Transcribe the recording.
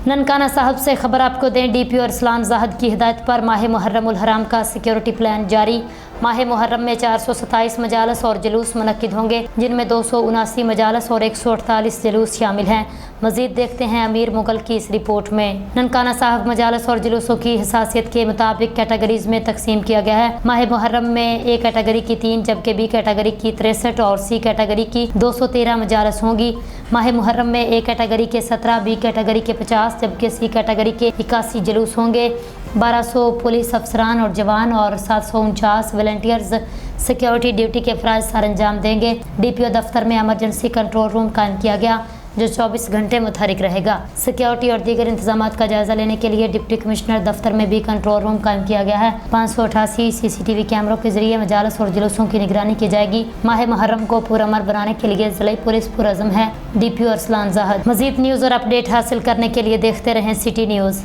ननकाना साहब से खबर आपको दें, डीपीओ अरसलान जाहिद की हिदायत पर माह मुहर्रम उल हराम का सिक्योरिटी प्लान जारी। माह मुहर्रम में 427 मजालस और जुलूस मुनक्किद होंगे, जिनमें 279 मजालस और 148 जुलूस शामिल हैं। मजीद देखते हैं अमीर मुगल की इस रिपोर्ट में। ननकाना साहब मजालस और जुलूसों की हसासियत के मुताबिक कैटेगरीज में तकसीम किया गया है। माह मुहर्रम में ए कैटेगरी की 3, जबकि बी कैटेगरी की 63 और सी कैटेगरी की 213 मजालस होंगी। माह मुहर्रम में ए कैटेगरी के 17, बी कैटेगरी के 50, जबकि सी कैटेगरी के 81 जुलूस होंगे। 1200 पुलिस अफसरान और जवान और 749 वॉलंटियर्स सिक्योरिटी ड्यूटी के फ़राइज़ सर अंजाम देंगे। डीपीओ दफ्तर में एमरजेंसी कंट्रोल रूम कायम किया गया, जो 24 घंटे मुतहरिक रहेगा। सिक्योरिटी और दीगर इंतजामात का जायजा लेने के लिए डिप्टी कमिश्नर दफ्तर में भी कंट्रोल रूम कायम किया गया है। 588 CCTV कैमरों के जरिए मजालस और जुलूसों की निगरानी की जाएगी। माह मुहर्रम को पुरअमर बनाने के लिए ज़िला पुलिस पुरअज़म है। डीपीओ अरसलान जाहिद। मज़ीद न्यूज़ और अपडेट हासिल करने के लिए देखते रहें सिटी न्यूज़।